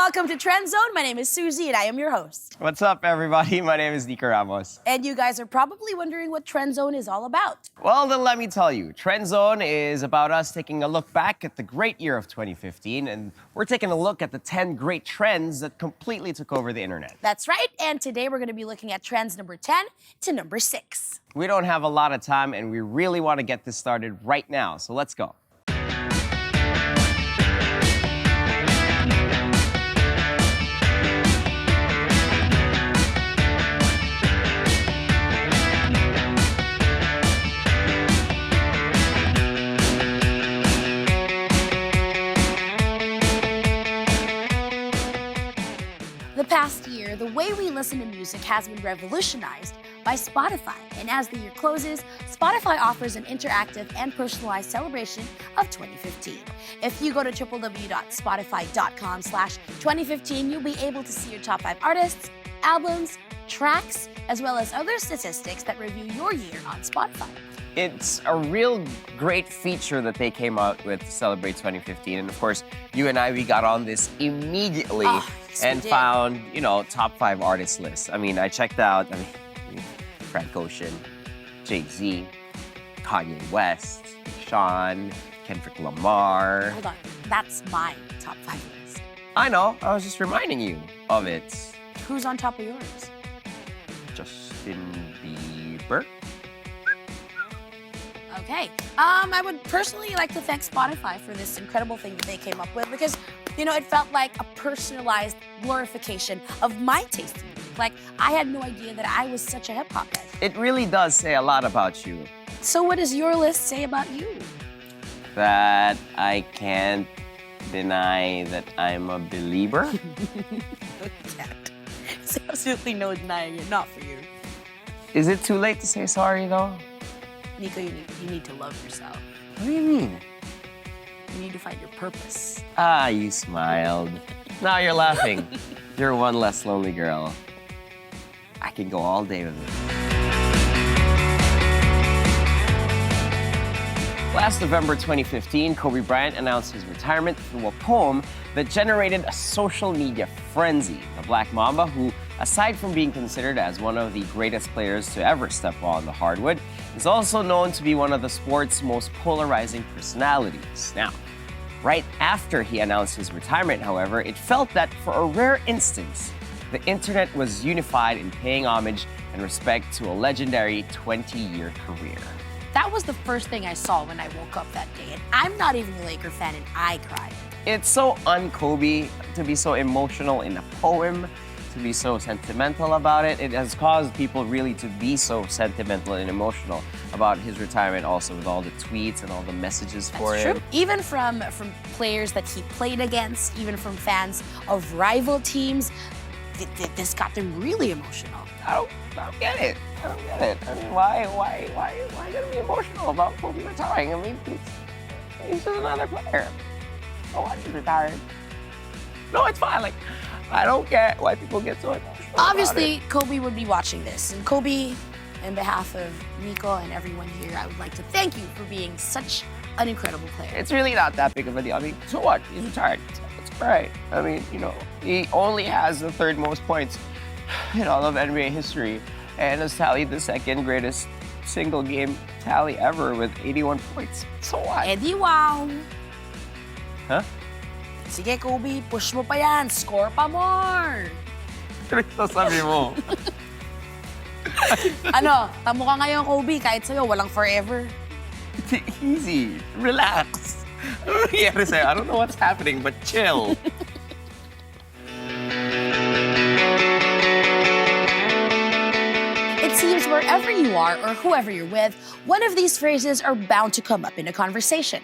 Welcome to Trendzone. My name is Suzy and I am your host. What's up, everybody? My name is Nikko Ramos. And you guys are probably wondering what Trendzone is all about. Well, then let me tell you. Trendzone is about us taking a look back at the great year of 2015, and we're taking a look at the 10 great trends that completely took over the internet. That's right, and today we're going to be looking at trends number 10 to number 6. We don't have a lot of time, and we really want to get this started right now, so let's go. The past year, the way we listen to music has been revolutionized by Spotify. And as the year closes, Spotify offers an interactive and personalized celebration of 2015. If you go to www.spotify.com/2015, you'll be able to see your top 5 artists, albums, tracks, as well as other statistics that review your year on Spotify. It's a real great feature that they came out with to celebrate 2015. And of course, you and we got on this immediately and found, top 5 artist lists. I mean, I checked out, Frank Ocean, Jay-Z, Kanye West, Sean, Kendrick Lamar. Hold on, that's my top 5 list. I know, I was just reminding you of it. Who's on top of yours? Justin Bieber. Okay. I would personally like to thank Spotify for this incredible thing that they came up with because, it felt like a personalized glorification of my taste in music. Like, I had no idea that I was such a hip-hop head. It really does say a lot about you. So what does your list say about you? That I can't deny that I'm a believer. There's absolutely no denying it, not for you. Is it too late to say sorry, though? Nikko, you need to love yourself. What do you mean? You need to find your purpose. Ah, you smiled. Now you're laughing. You're one less lonely girl. I can go all day with it. Last November 2015, Kobe Bryant announced his retirement through a poem that generated a social media frenzy. The Black Mamba, who, aside from being considered as one of the greatest players to ever step on the hardwood, is also known to be one of the sport's most polarizing personalities. Now, right after he announced his retirement, however, it felt that for a rare instance, the internet was unified in paying homage and respect to a legendary 20-year career. That was the first thing I saw when I woke up that day, and I'm not even a Laker fan, and I cried. It's so un-Kobe to be so emotional in a poem, to be so sentimental about it. It has caused people really to be so sentimental and emotional about his retirement also, with all the tweets and all the messages for him. That's true. Even from players that he played against, even from fans of rival teams, this got them really emotional. I don't get it. I don't get it. I mean, why gotta be emotional about Kobe retiring? I mean, he's just another player. Oh, why he's retired? No, it's fine. Like, I don't get why people get so emotional. Obviously, Kobe would be watching this. And Kobe, on behalf of Nikko and everyone here, I would like to thank you for being such an incredible player. It's really not that big of a deal. I mean, so what? He's retired. It's great. I mean, he only has the 3rd most points in all of NBA history and has tallied the 2nd greatest single game tally ever with 81 points. So what? Eddie, wow. Huh? Sige, Kobe, push mo pa yan. Score pa more. Ano sabi mo? Tamo ka ngayon, Kobe. Kahit sa'yo, walang forever. Easy. Relax. Ano nangyari sa'yo? I don't know what's happening, but chill. It seems wherever you are or whoever you're with, one of these phrases are bound to come up in a conversation.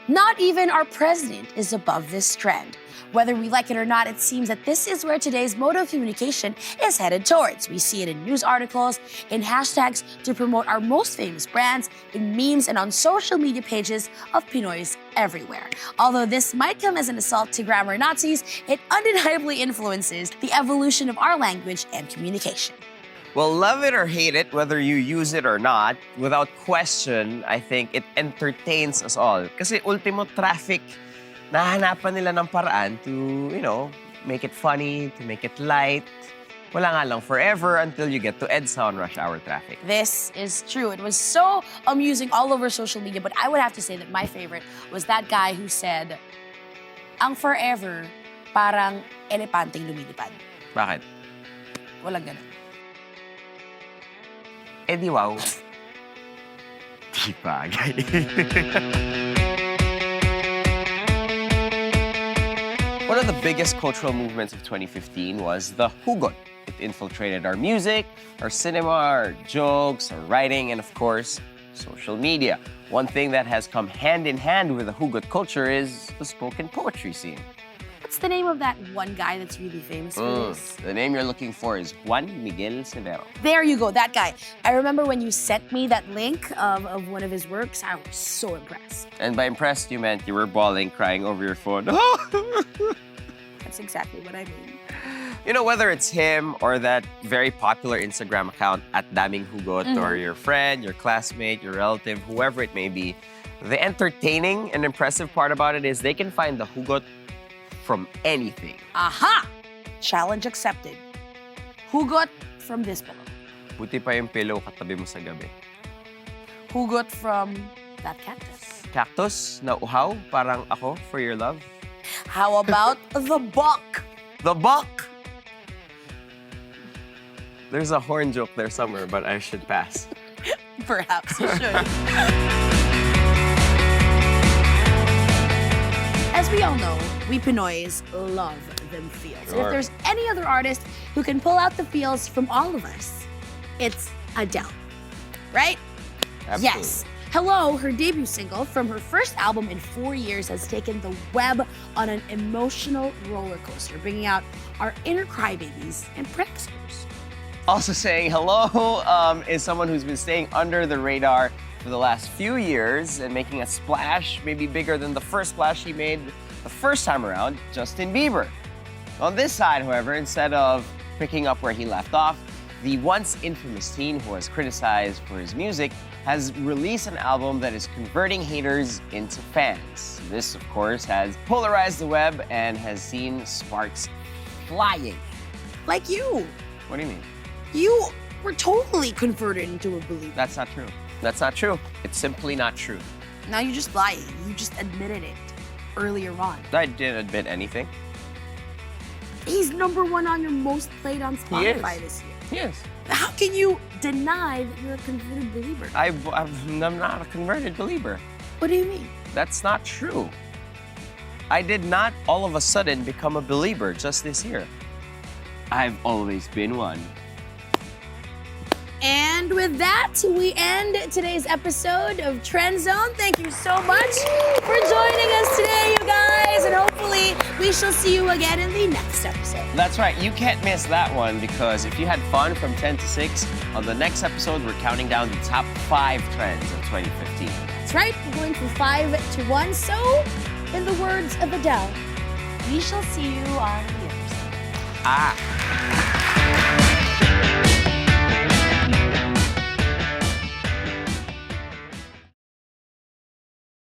Not even our president is above this trend. Whether we like it or not, it seems that this is where today's mode of communication is headed towards. We see it in news articles, in hashtags to promote our most famous brands, in memes, and on social media pages of Pinoys everywhere. Although this might come as an assault to grammar Nazis, it undeniably influences the evolution of our language and communication. Well, love it or hate it, whether you use it or not, without question, I think it entertains us all. Kasi ultimo traffic, nahanapan nila ng paraan to, make it funny, to make it light. Wala nga lang forever until you get to EDSA on rush hour traffic. This is true. It was so amusing all over social media, but I would have to say that my favorite was that guy who said, ang forever, parang elepanteng lumilipad. Bakit? Walang ganun. Eh di wow. Di bagay. One of the biggest cultural movements of 2015 was the hugot. It infiltrated our music, our cinema, our jokes, our writing, and of course, social media. One thing that has come hand in hand with the hugot culture is the spoken poetry scene. What's the name of that one guy that's really famous for this? The name you're looking for is Juan Miguel Severo. There you go, that guy. I remember when you sent me that link of one of his works, I was so impressed. And by impressed, you meant you were bawling, crying over your phone. That's exactly what I mean. You know, whether it's him or that very popular Instagram account at Daming Hugot, or your friend, your classmate, your relative, whoever it may be, the entertaining and impressive part about it is they can find the hugot from anything. Aha! Challenge accepted. Hugot from this pillow. Buti pa yung pillow katabi mo sa gabi. Hugot from that cactus. Cactus na uhaw, parang ako for your love. How about the buck? The buck! There's a horn joke there somewhere, but I should pass. Perhaps you should. As we all know, we Pinoys love them feels. And if there's any other artist who can pull out the feels from all of us, it's Adele. Right? Absolutely. Yes. Hello, her debut single from her first album in 4 years, has taken the web on an emotional roller coaster, bringing out our inner crybabies and pranksters. Also saying hello is someone who's been staying under the radar for the last few years and making a splash, maybe bigger than the first splash he made the first time around, Justin Bieber. On this side, however, instead of picking up where he left off, the once infamous teen who was criticized for his music has released an album that is converting haters into fans. This, of course, has polarized the web and has seen sparks flying. Like you. What do you mean? You were totally converted into a believer. That's not true. That's not true. It's simply not true. Now you're just lying. You just admitted it earlier on. I didn't admit anything. He's #1 on your most played on Spotify this year. Yes. How can you deny that you're a converted believer? I'm not a converted believer. What do you mean? That's not true. I did not all of a sudden become a believer just this year. I've always been one. And with that, we end today's episode of Trendzone. Thank you so much for joining us today, you guys. And hopefully, we shall see you again in the next episode. That's right. You can't miss that one because if you had fun from 10 to 6, on the next episode, we're counting down the top 5 trends of 2015. That's right. We're going from 5 to 1. So, in the words of Adele, we shall see you on the other side. Ah.